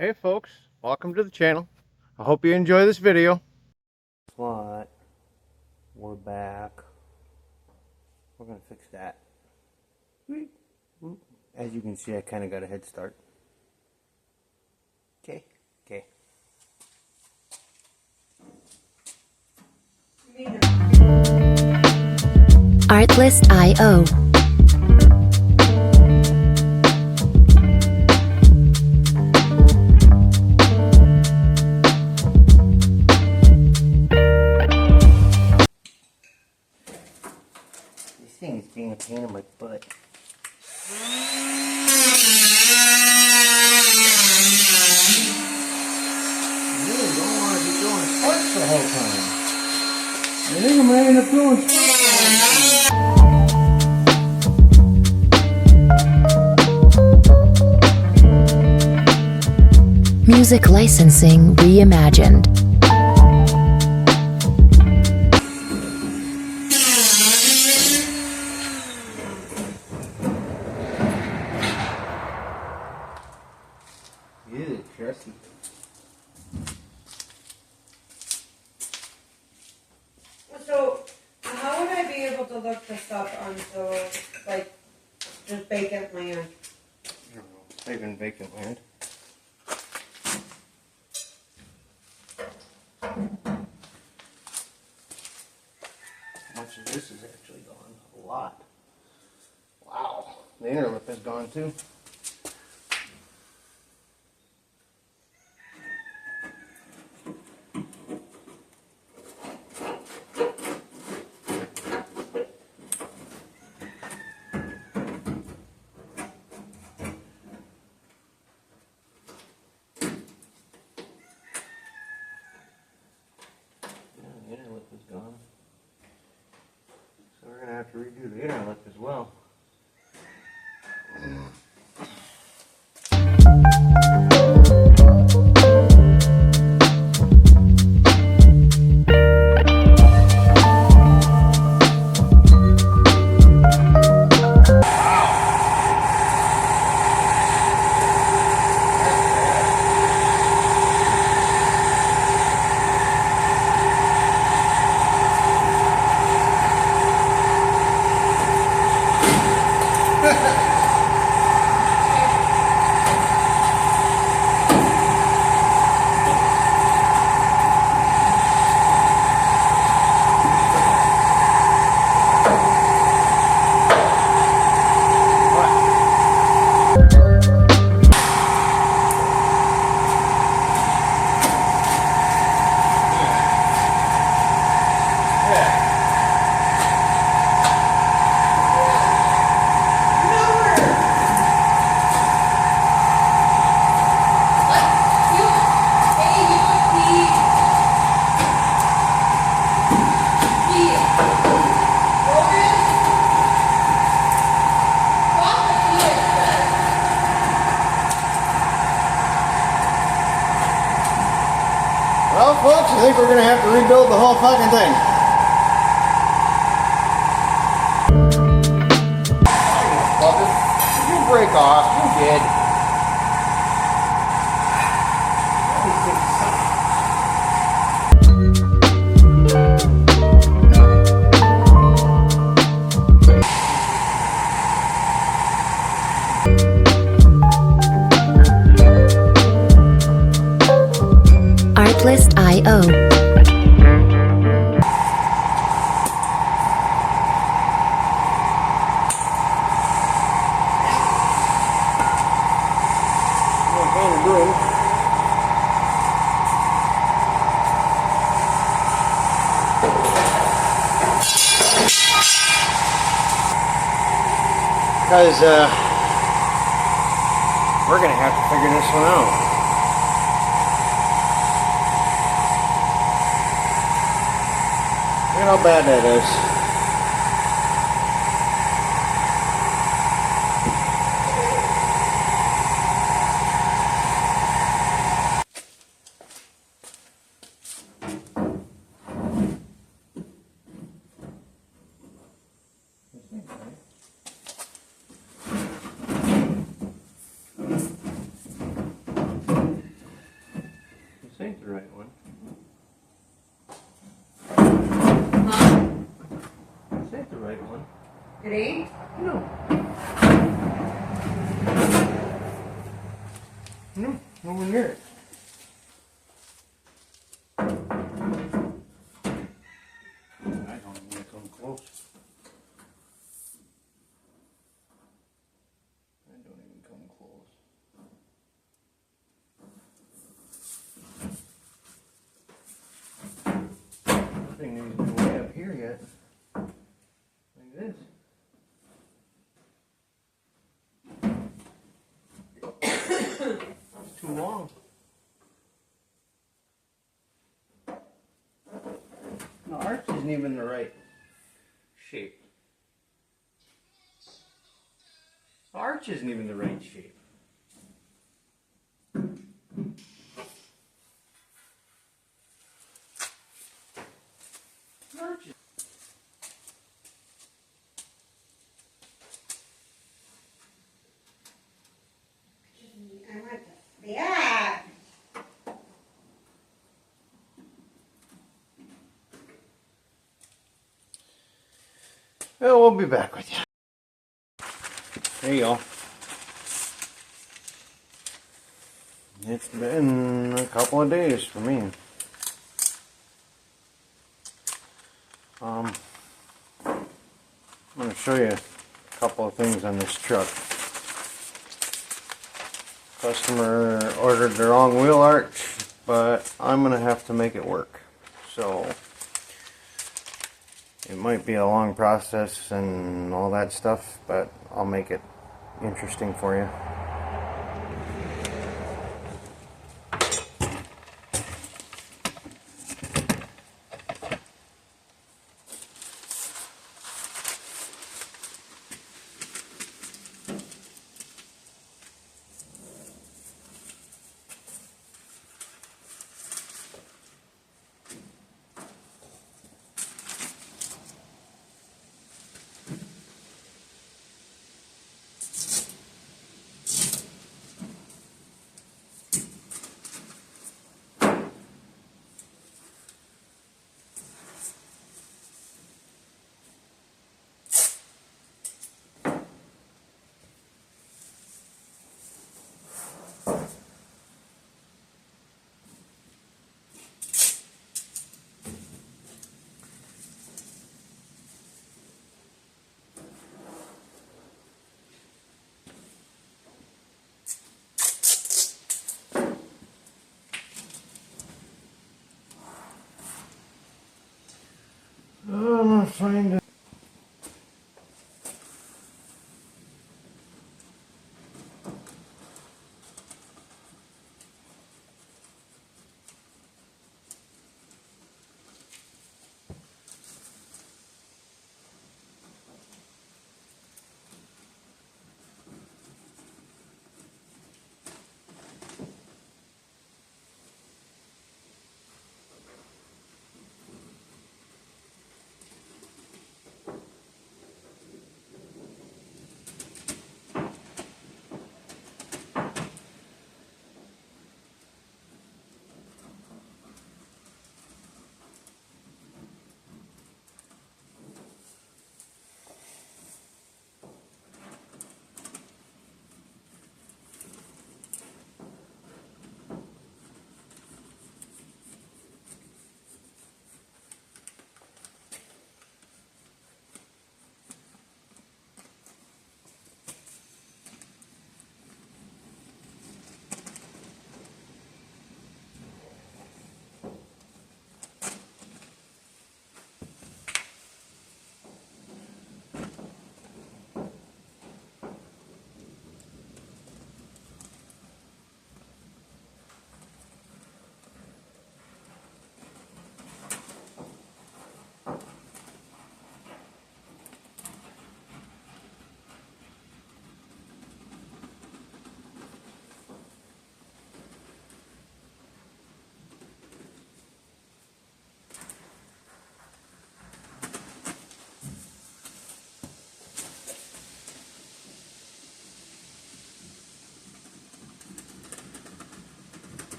Hey folks, welcome to the channel. I hope you enjoy this video. What? We're back. We're gonna fix that. As you can see, I kind of got a head start. Okay. Artlist.io. This thing is being a pain in my butt. I really don't want to be doing sparks the whole time. I think I'm going to end up doing sparks. Music licensing reimagined. Ew, crusty. So, how would I be able to look this up onto, like, just vacant land? I don't know. Type in vacant land. How much of this is actually gone? A lot. Wow. The inner lip is gone too. The inner lip is gone. So we're going to have to redo the inner lip as well. Well, folks, I think we're going to have to rebuild the whole fucking thing. Did you break off? You did. Artlist.io. Because we're going to have to figure this one out. Look at how bad that is. It ain't? No. No, nowhere near it. I don't even come close. I don't even come close. Thing needs to be way up here yet. Like this. That's too long. The arch isn't even the right shape. The arch isn't even the right shape. The arch is I want to. Yeah. well, we'll be back with you. There you go. It's been a couple of days for me. I'm going to show you a couple of things on this truck. Customer ordered the wrong wheel arch, but I'm going to have to make it work. So it might be a long process and all that stuff, but I'll make it interesting for you. I'm gonna find it.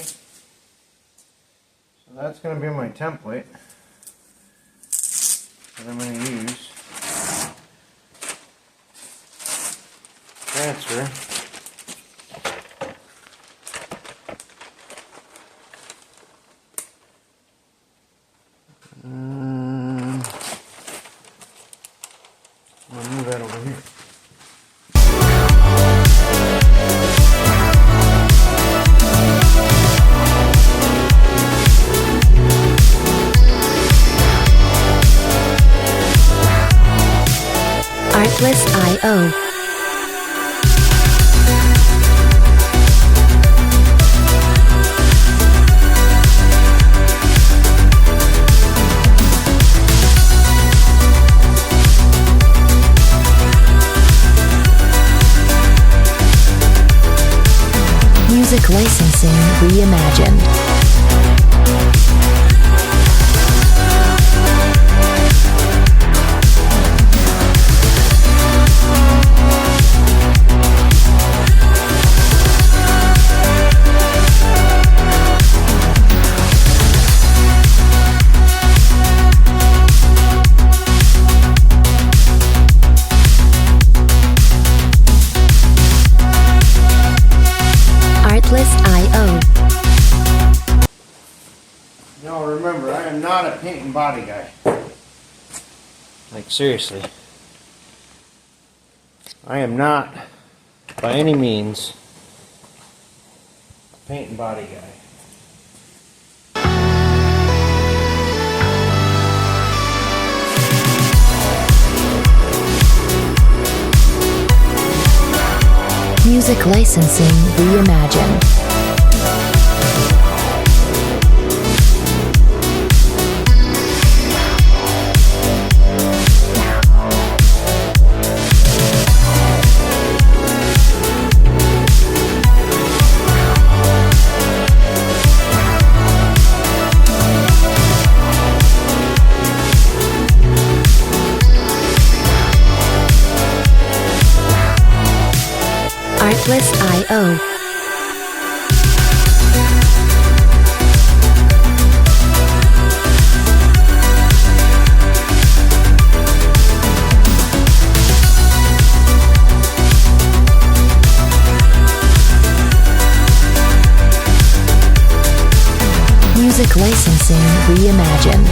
So that's going to be my template that I'm going to use. Transfer. I'll move that over here. Artlist.io. Music licensing reimagined. Artlist.io. Now remember, I am not a paint and body guy. Like seriously. I am not, by any means, a paint and body guy. Music licensing reimagined. Artlist.io. Music licensing reimagined.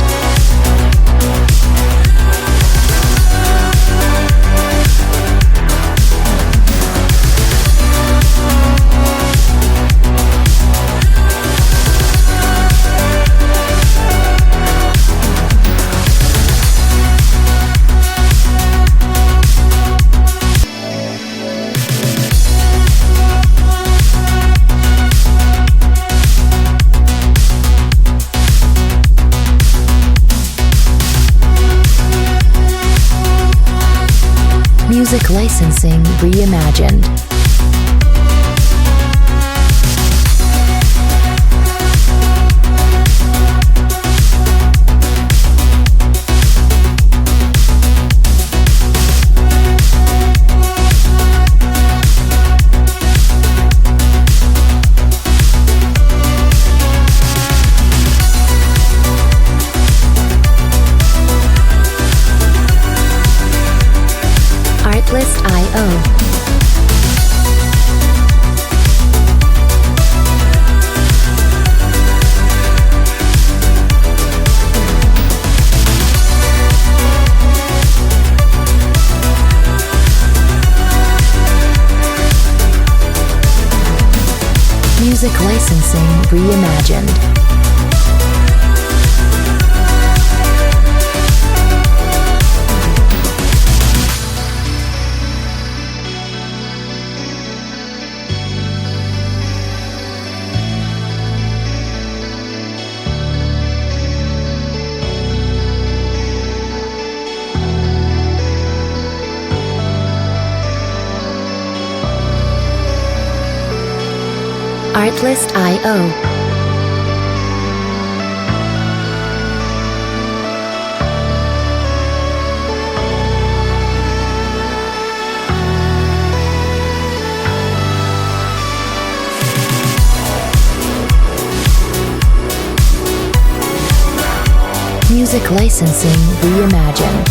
Music licensing reimagined. Artlist.io. Music licensing reimagined. Artlist.io. Music licensing reimagined.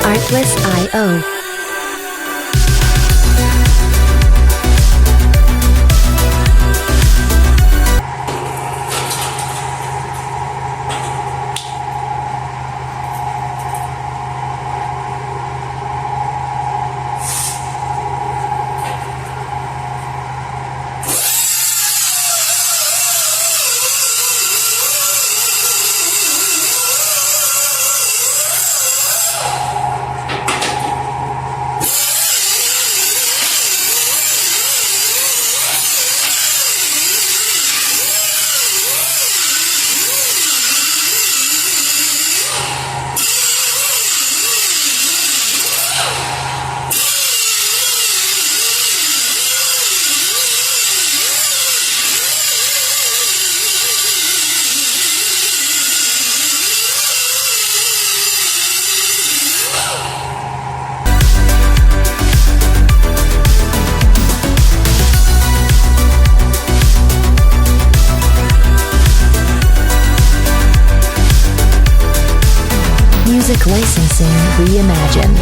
Artlist.io. Music licensing reimagined.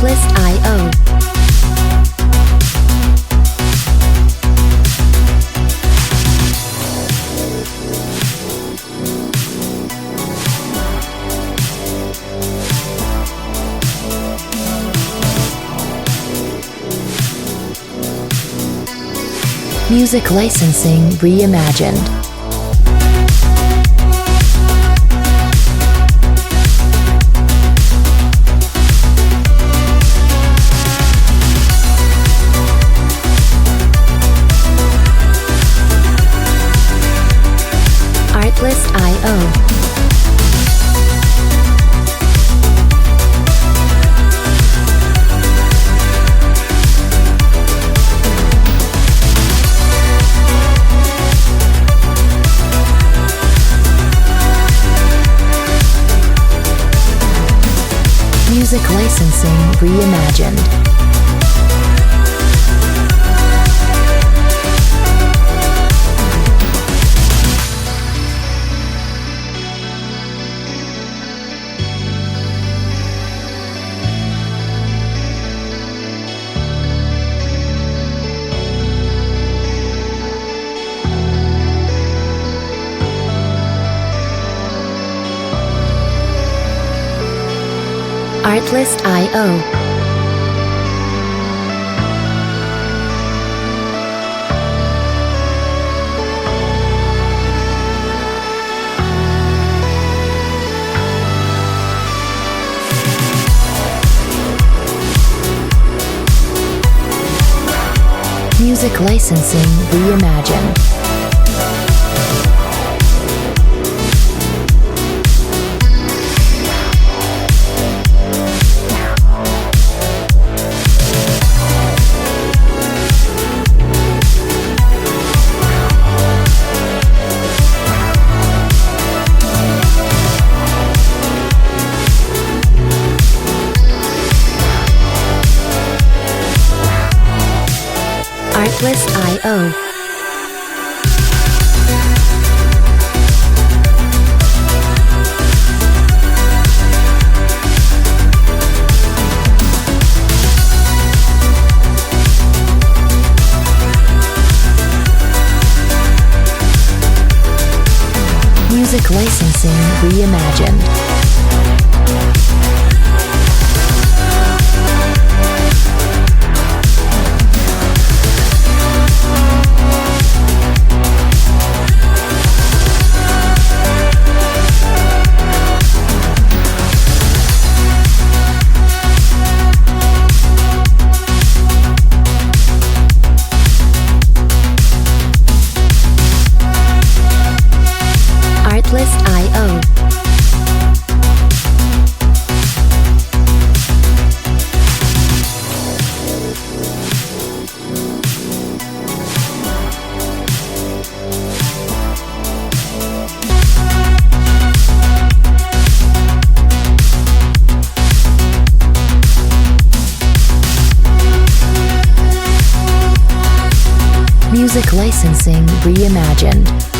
Artlist.io. Music licensing reimagined. Artlist.io. Music licensing reimagined. Artlist.io. Music licensing reimagined. Artlist.io. Music licensing reimagined. Music licensing reimagined.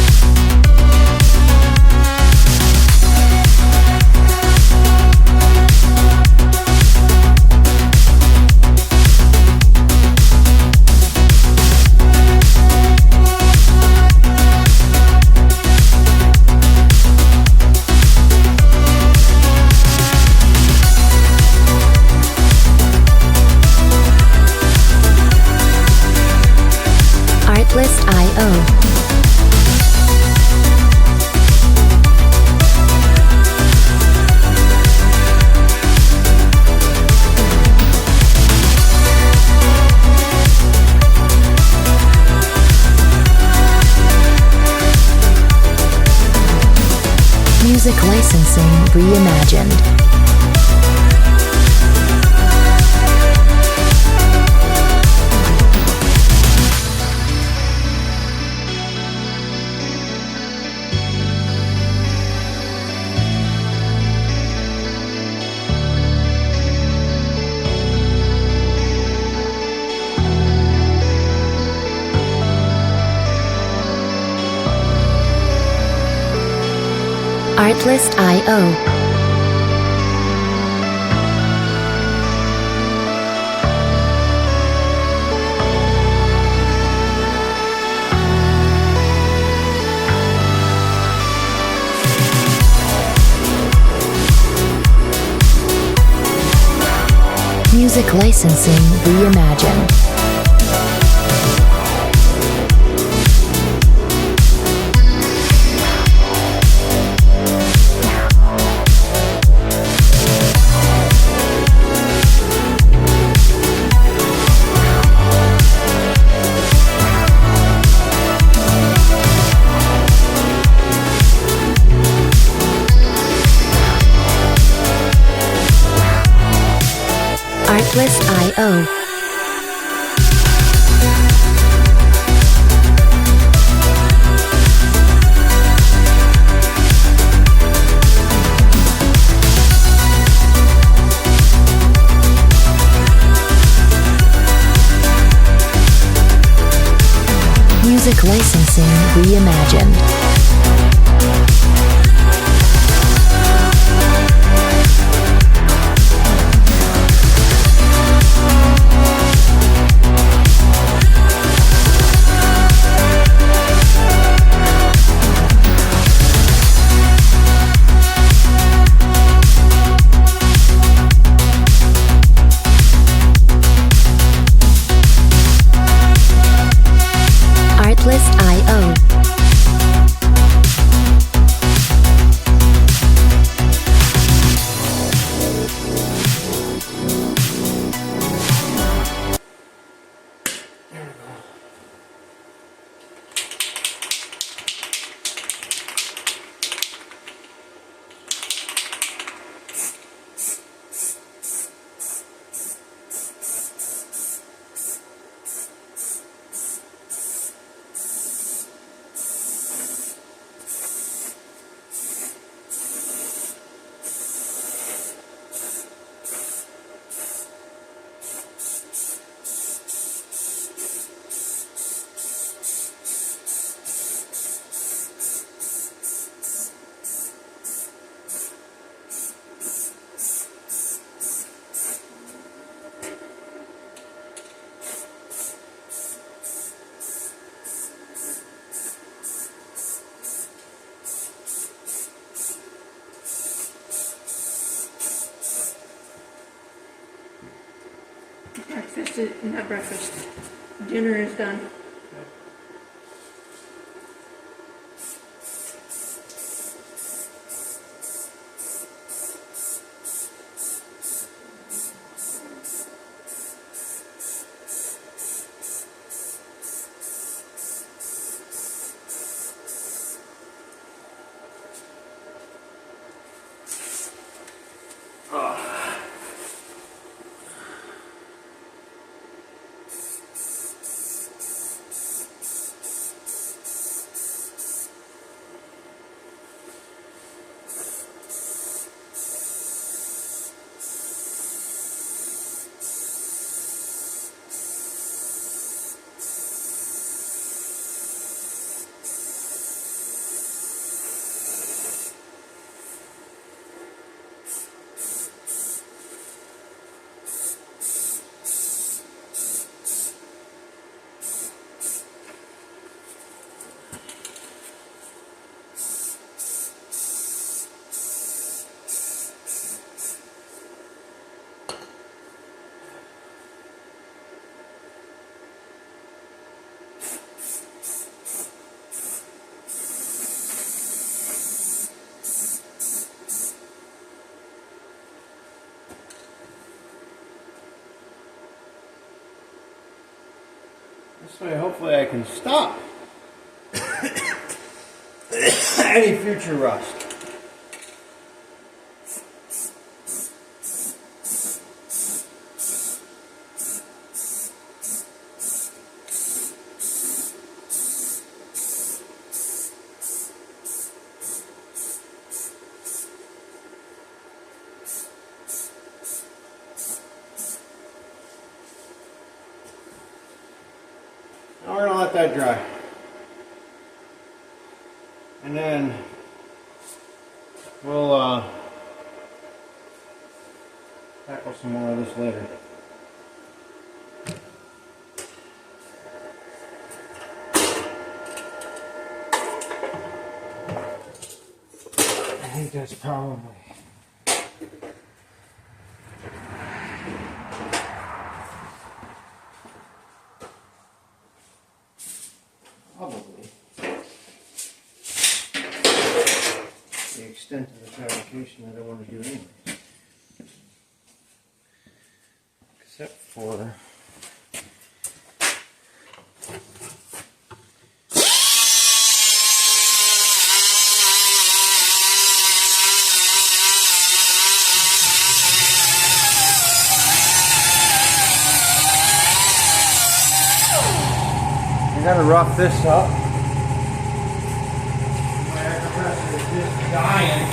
Artlist.io. Music licensing reimagined. Artlist.io. Music licensing reimagined. Artlist.io. Music licensing reimagined. Artlist.io. Not breakfast. Dinner is done. This way, hopefully I can stop any future rust. Now we're going to let that dry. And then we'll tackle some more of this later. I think that's probably... Probably the extent of the fabrication that I want to do anyway. Except for I'm gonna rough this up. My air compressor is just dying.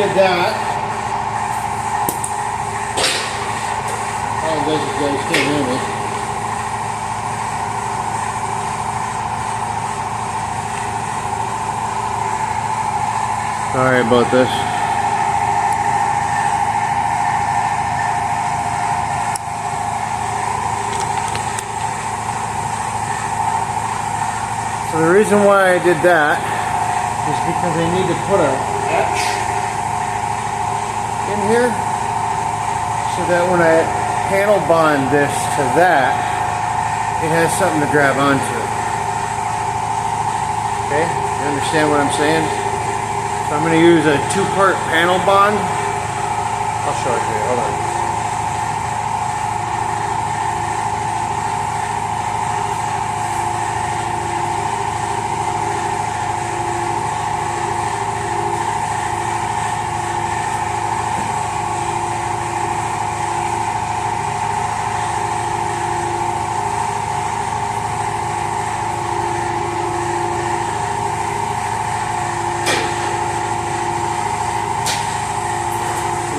did that. Oh, you guys can't hear me. Sorry about this. So the reason why I did that is because I need to put a etch in here so that when I panel bond this to that, it has something to grab onto. Okay? You understand what I'm saying? So I'm going to use a 2-part panel bond. I'll show it to you. Hold on.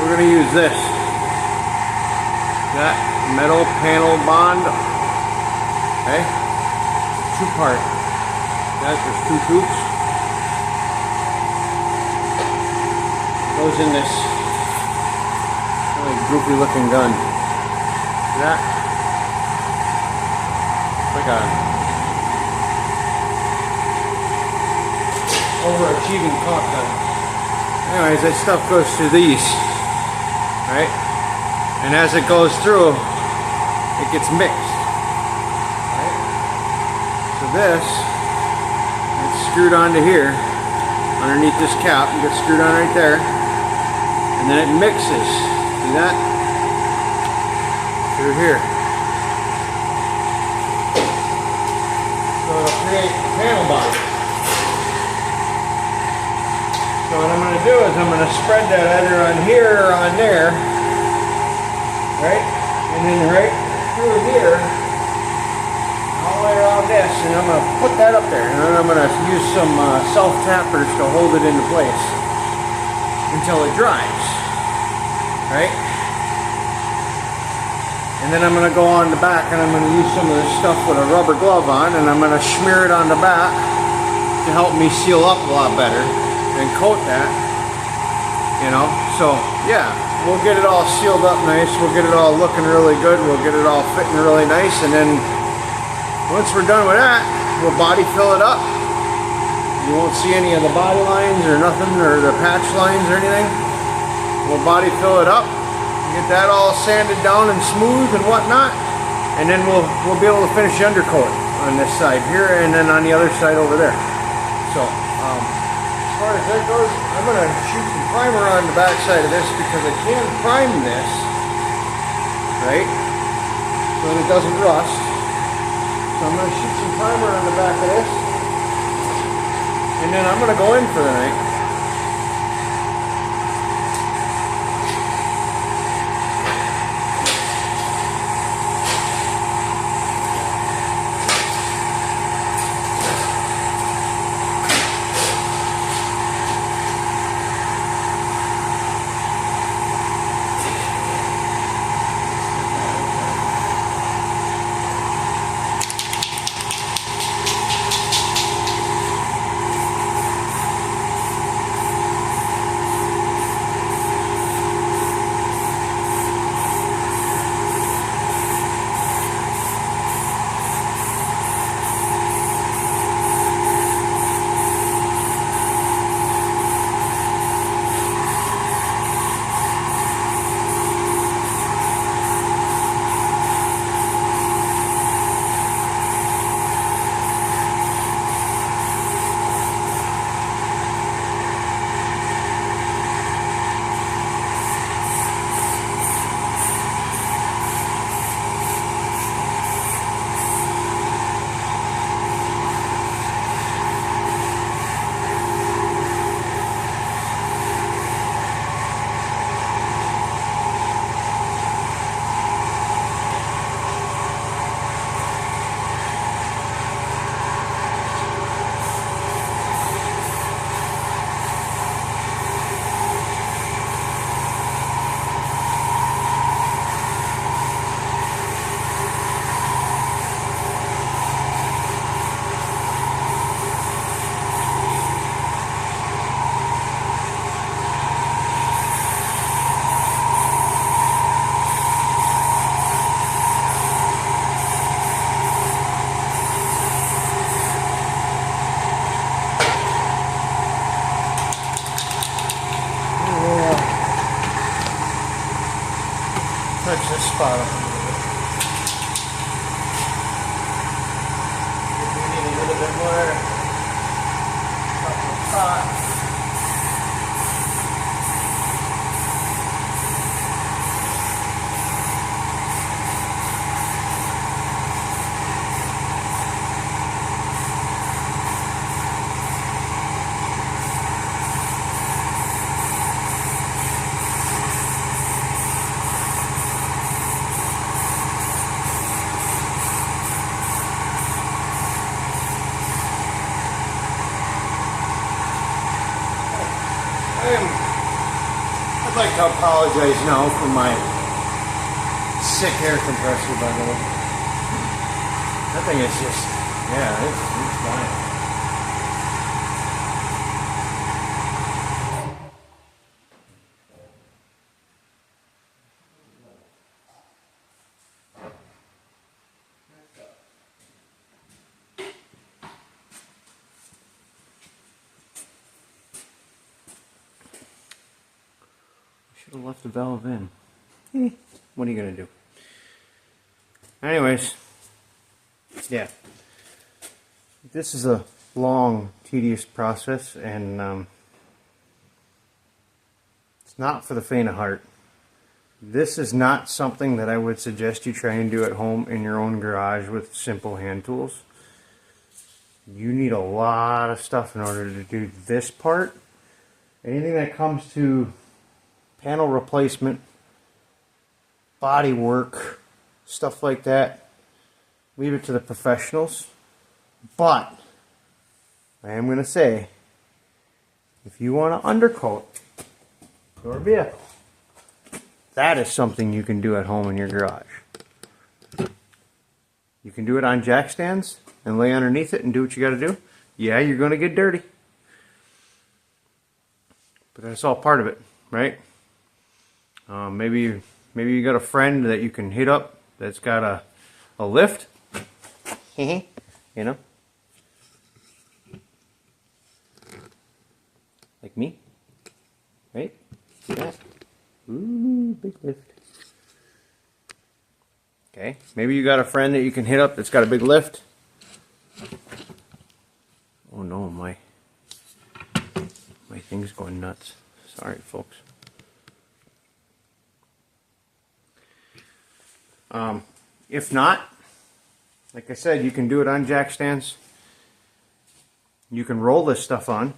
We're going to use this. That metal panel bond. Okay? 2-part. Guys, there's 2 tubes. Goes in this really goofy looking gun. See that? Like a overachieving caulk gun. Anyways, that stuff goes through these. Right? And as it goes through, it gets mixed. Right? So this gets screwed onto here, underneath this cap, it gets screwed on right there, and then it mixes. See that? Through here. So it'll create a panel bond. So what I'm going to do is I'm going to spread that either on here or on there, right? And then right through here, all the way around this, and I'm going to put that up there. And then I'm going to use some self-tappers to hold it into place until it dries, right? And then I'm going to go on the back and I'm going to use some of this stuff with a rubber glove on, and I'm going to smear it on the back to help me seal up a lot better. And coat that, you know. So yeah, we'll get it all sealed up nice, we'll get it all looking really good, we'll get it all fitting really nice, and then once we're done with that, we'll body fill it up. You won't see any of the body lines or nothing, or the patch lines or anything. We'll body fill it up, get that all sanded down and smooth and whatnot, and then we'll be able to finish the undercoat on this side here and then on the other side over there. So as far as that goes, I'm going to shoot some primer on the back side of this because I can prime this, right, so that it doesn't rust. So I'm going to shoot some primer on the back of this, and then I'm going to go in for the night. this spot up a little bit. We need a little bit more up the top. I'd like to apologize now for my sick air compressor, by the way. That thing is just, yeah, it's fine. Should have left the valve in. What are you gonna do? Anyways, yeah. This is a long, tedious process, and it's not for the faint of heart. This is not something that I would suggest you try and do at home in your own garage with simple hand tools. You need a lot of stuff in order to do this part. Anything that comes to panel replacement, body work, stuff like that, leave it to the professionals. But I am going to say, if you want to undercoat your vehicle, that is something you can do at home in your garage. You can do it on jack stands and lay underneath it and do what you got to do. Yeah, you're going to get dirty, but that's all part of it, right? Maybe you got a friend that you can hit up that's got a lift, you know, like me, right? See that? Ooh, big lift. Okay, maybe you got a friend that you can hit up that's got a big lift. Oh no, my thing's going nuts. Sorry, folks. If not, like I said, you can do it on jack stands. You can roll this stuff on,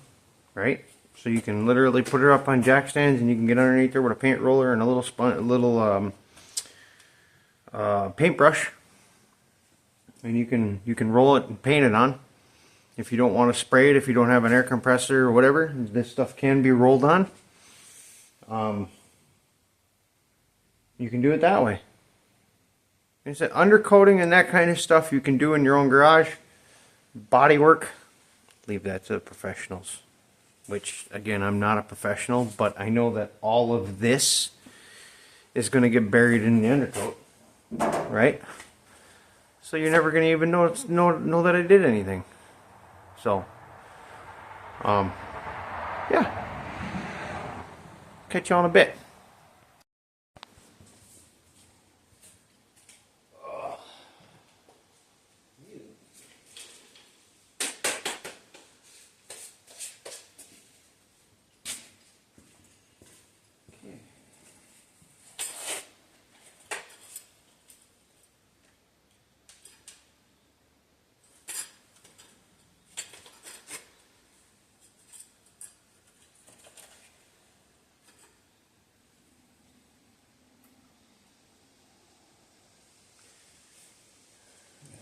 right? So you can literally put it up on jack stands, and you can get underneath there with a paint roller and a little paintbrush, and you can roll it and paint it on. If you don't want to spray it, if you don't have an air compressor or whatever, this stuff can be rolled on. You can do it that way. Like I said, undercoating and that kind of stuff you can do in your own garage. Body work, leave that to the professionals. Which, again, I'm not a professional, but I know that all of this is going to get buried in the undercoat, right? So you're never going to even know that I did anything. So, yeah. Catch you on a bit.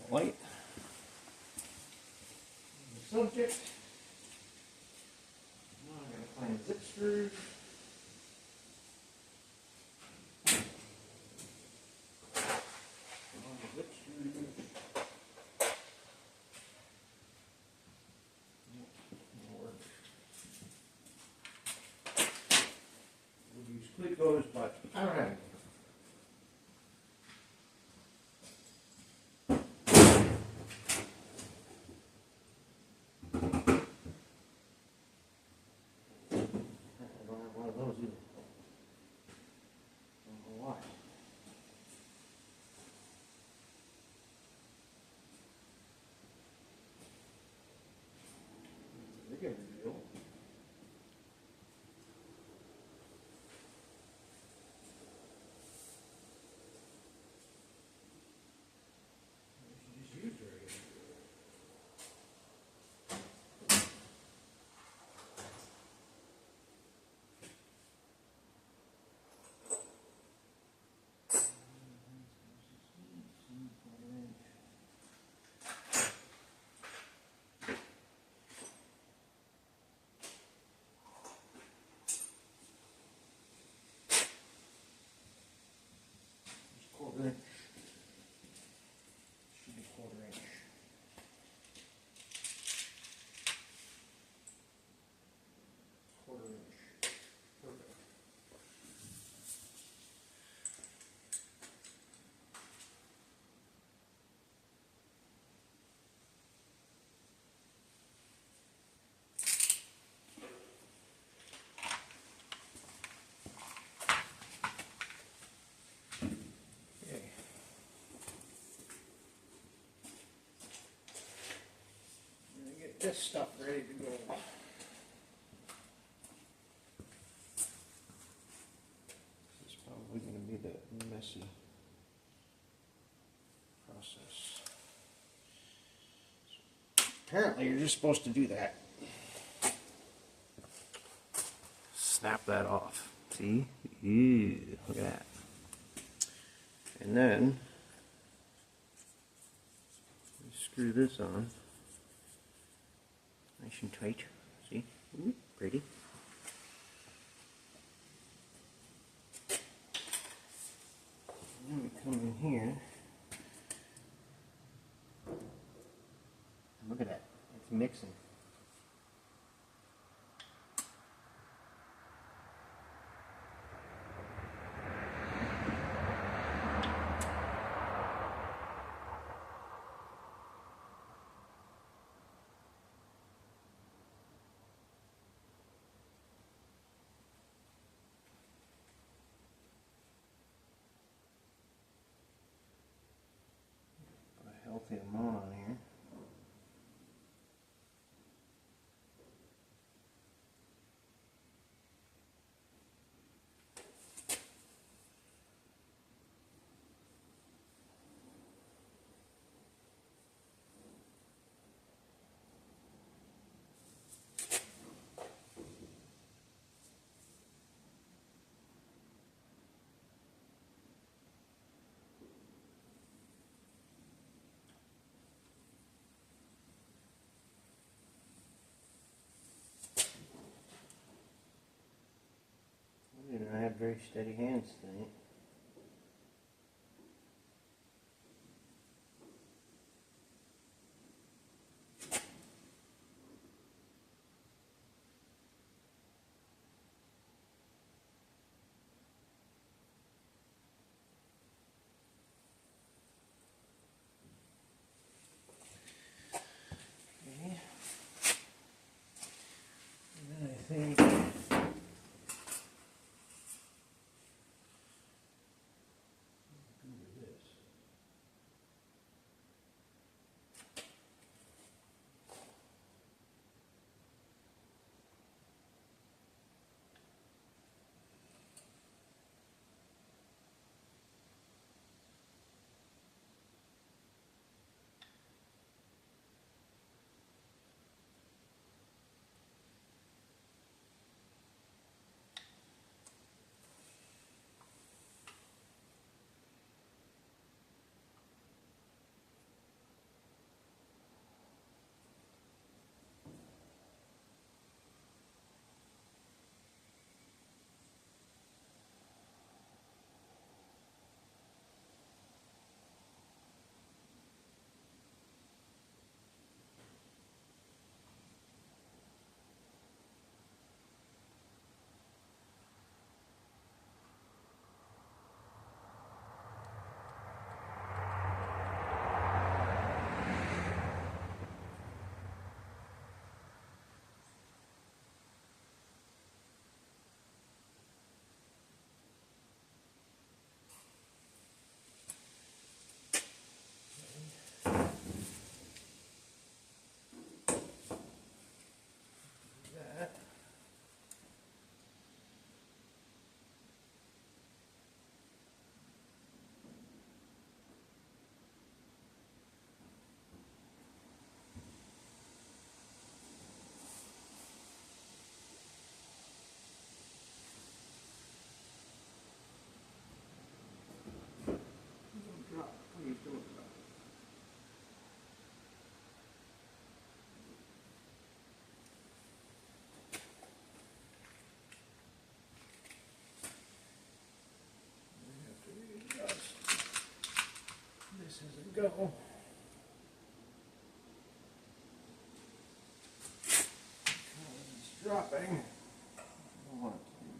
Light. Subject. Now I'm going to find zip screws. We'll use Clecos, but I don't have any. inch. Should be quarter inch. Quarter inch. Perfect. Okay. I'm gonna get this stuff ready to go. This is probably going to be the messy process. Apparently, you're just supposed to do that. Snap that off. See? Ew, look at that. And then you screw this on nice and tight. See? Ooh, pretty. And then we come in here. Look at that. It's mixing. Put a healthy amount on here. I have very steady hands tonight. Okay. And then I think go. It's dropping. I want it to be.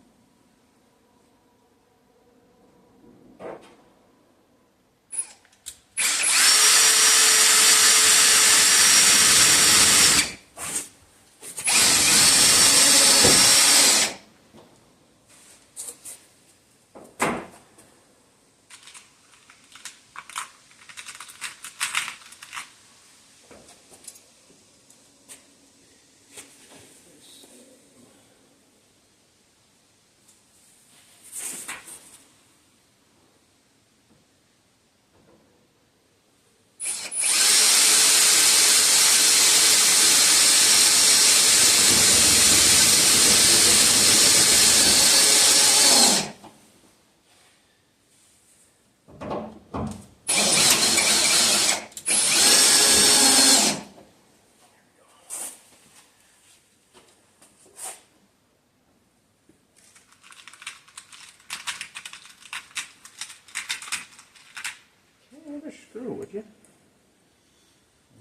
Another screw, would you?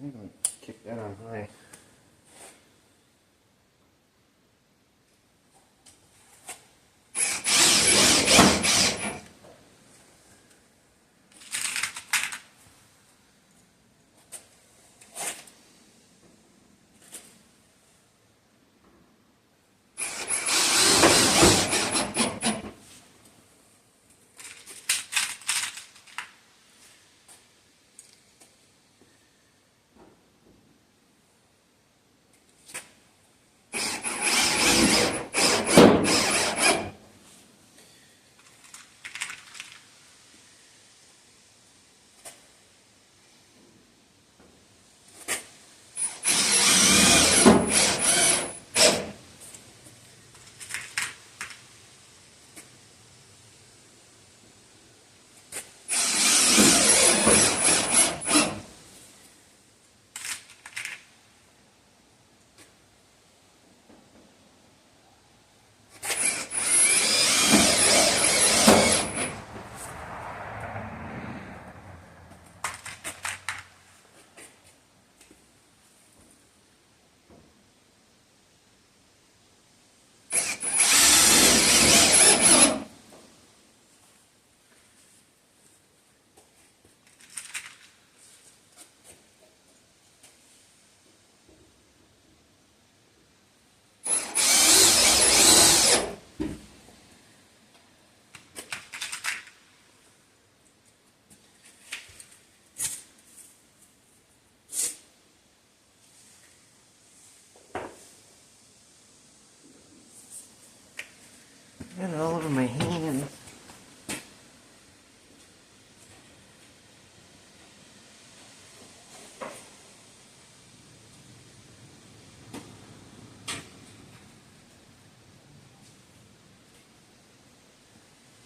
I'm going to kick that on high. And all over my hands.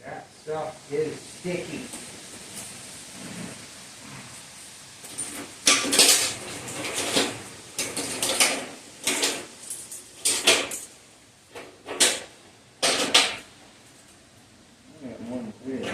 That stuff is sticky. I got one clear.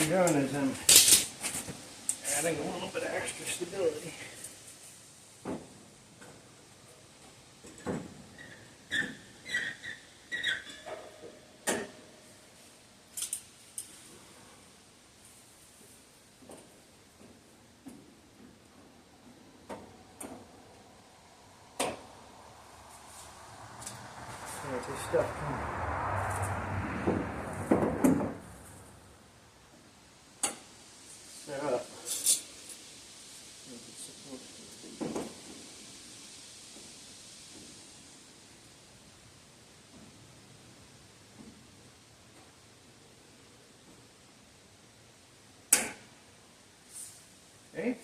doing is I'm adding a little bit of extra stability. Let this stuff set up. Okay.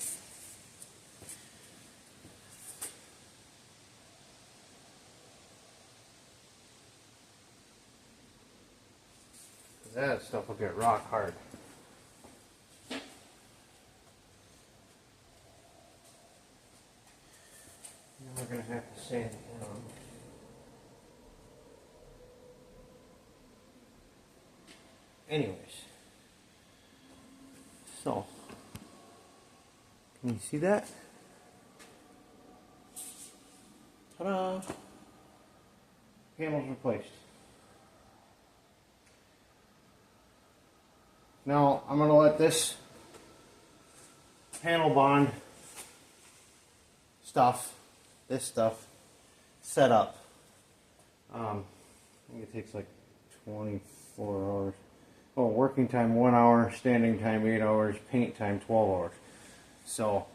That stuff will get rock hard. Now we're going to have to sand it down. Anyways, so can you see that? Ta-da! Panel's replaced. Now I'm going to let this panel bond stuff, set up. I think it takes like 24 hours. Oh, working time 1 hour, standing time 8 hours, paint time 12 hours. So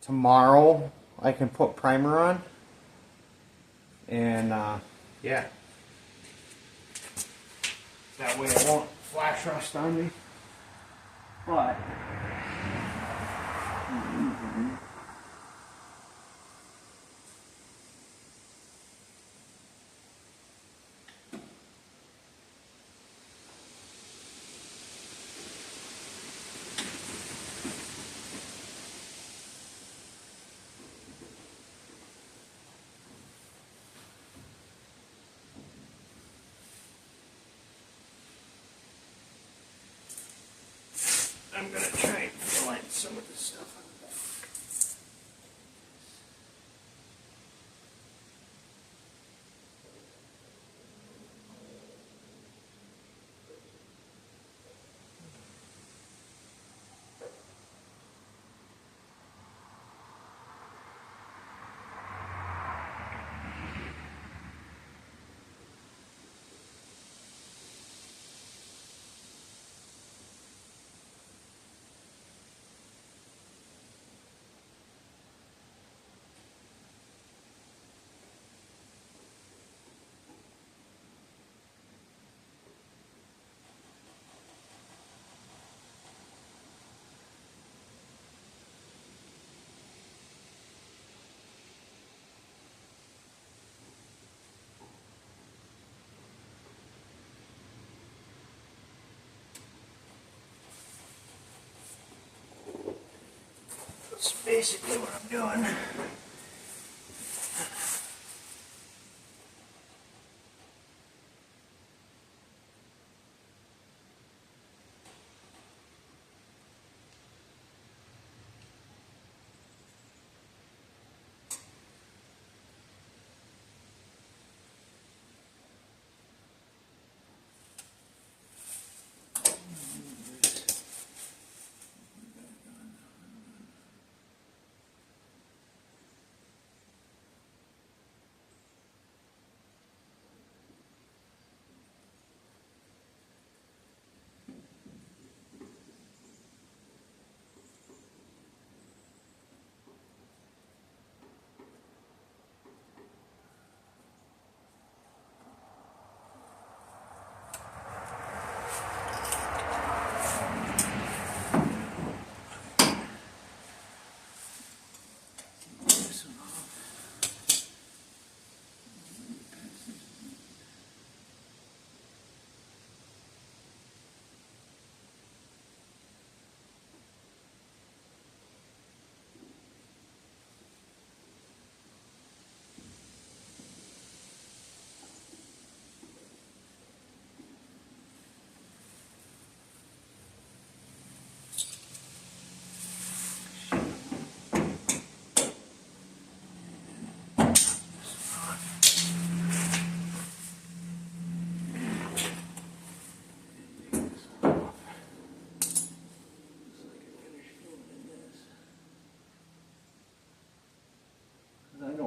tomorrow I can put primer on, and yeah, that way it won't flash rust on me. But I'm gonna try and fill in some of this stuff. That's basically what I'm doing.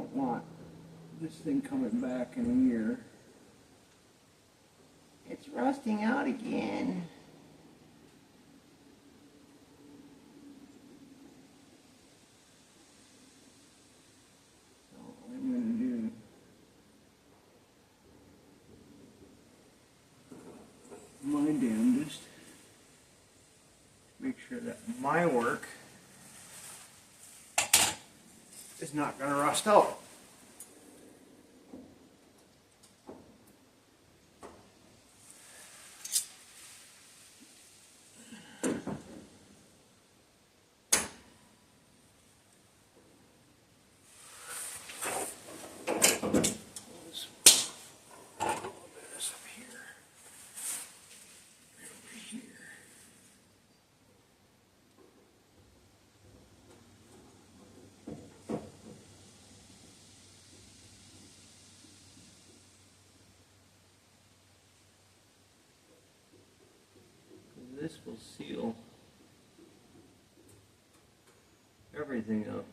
don't want this thing coming back in a year. It's rusting out again. So what I'm going to do, my damnedest, make sure that my work is not going to rust out. This will seal everything up.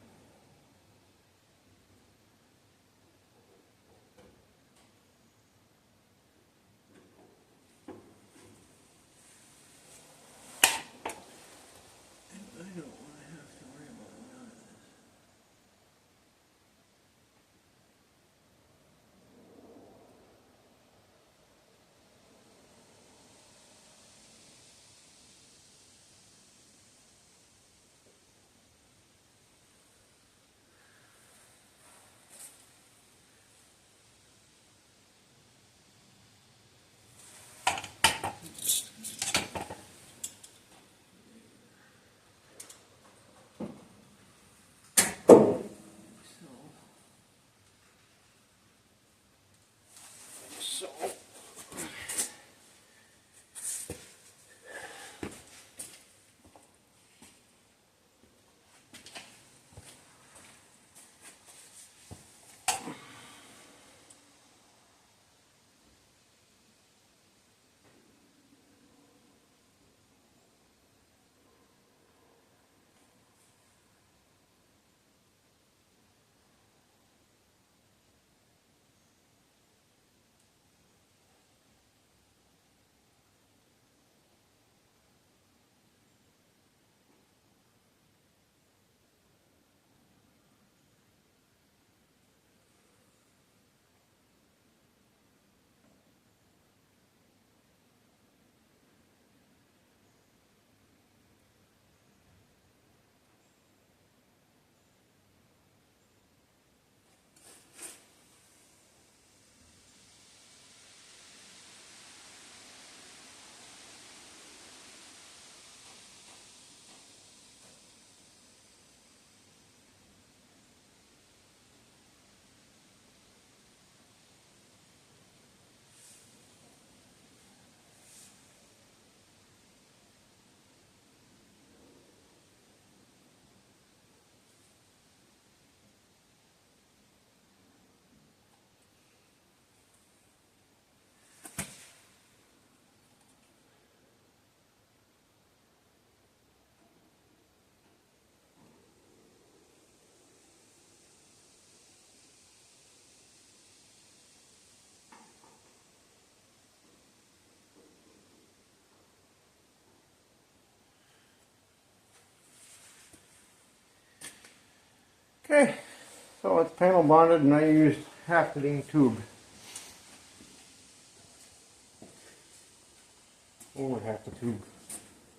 And I don't want to have to worry about none of this. So okay, so it's panel bonded and I used half the dang tube. Over half the tube.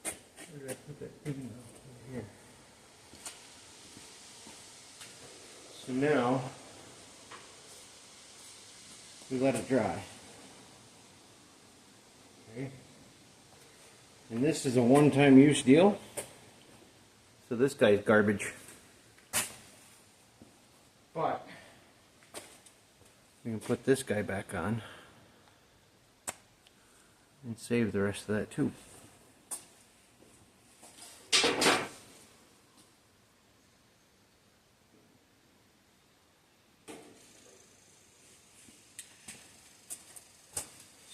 Where did I put that thing? Over here. So now we let it dry. Okay. And this is a one-time use deal. So this guy's garbage. But we can put this guy back on and save the rest of that too.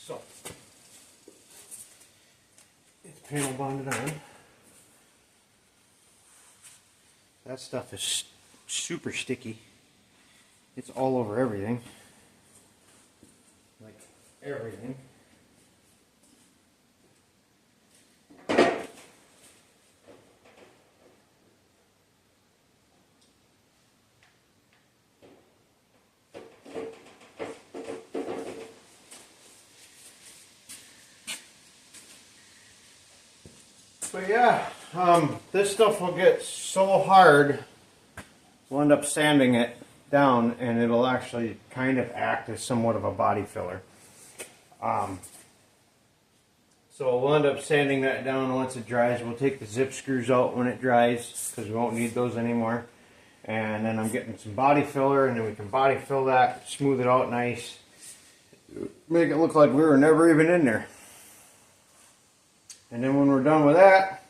So it's panel bonded on. That stuff is super sticky. It's all over everything. Like everything. But yeah, this stuff will get so hard, we'll end up sanding it down and it'll actually kind of act as somewhat of a body filler. So we'll end up sanding that down once it dries. We'll take the zip screws out when it dries because we won't need those anymore. And then I'm getting some body filler, and then we can body fill that, smooth it out nice, make it look like we were never even in there. And then when we're done with that,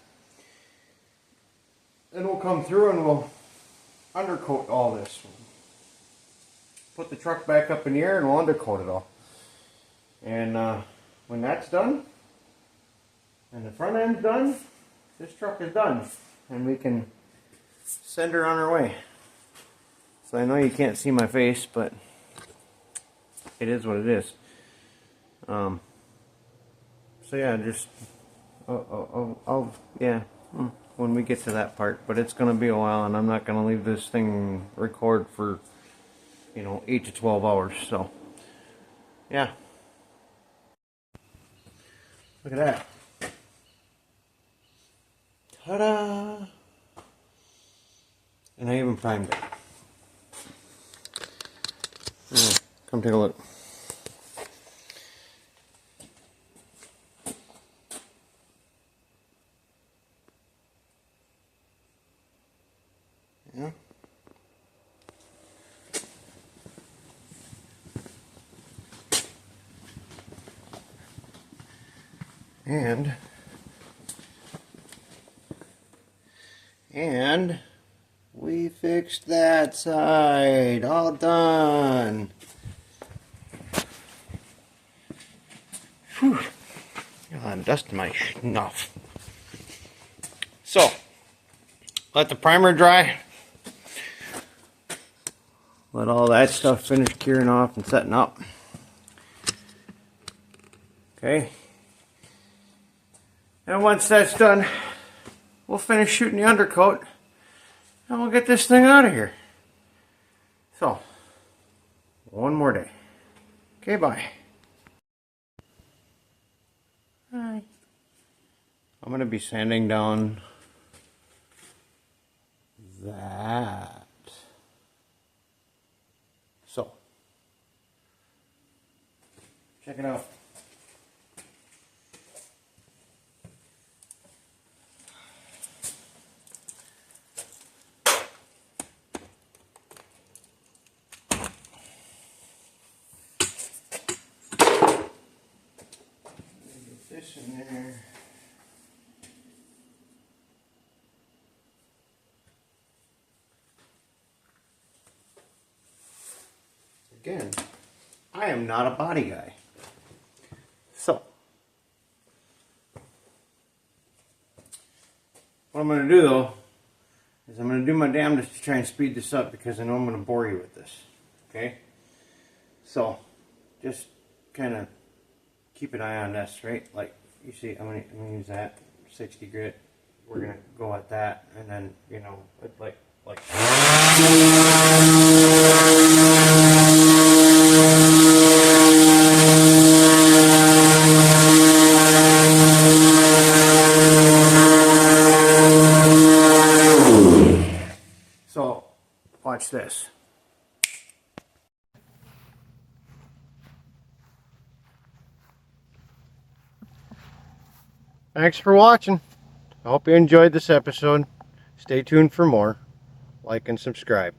then we'll come through and we'll undercoat all this. Put the truck back up in the air and we'll undercoat it all. And when that's done, and the front end's done, this truck is done. And we can send her on her way. So I know you can't see my face, but it is what it is. So yeah, just when we get to that part, but it's gonna be a while, and I'm not gonna leave this thing record for 8 to 12 hours. So yeah, look at that. Ta-da! And I even primed it. Yeah, come take a look. Yeah. And we fixed that side. All done. Whew. God, dust my snuff. So, let the primer dry. Let all that stuff finish curing off and setting up. Okay. And once that's done, we'll finish shooting the undercoat and we'll get this thing out of here. So, one more day. Okay, bye. Hi. I'm going to be sanding down that. So, check it out. Get this in there. Again, I am not a body guy. So, what I'm going to do though, is I'm going to do my damnedest to try and speed this up because I know I'm going to bore you with this. Okay? So, just kind of keep an eye on this, right? Like, you see, I'm going to use that 60 grit. We're going to go at that, and then, like. So, watch this. Thanks for watching. I hope you enjoyed this episode. Stay tuned for more. Like and subscribe.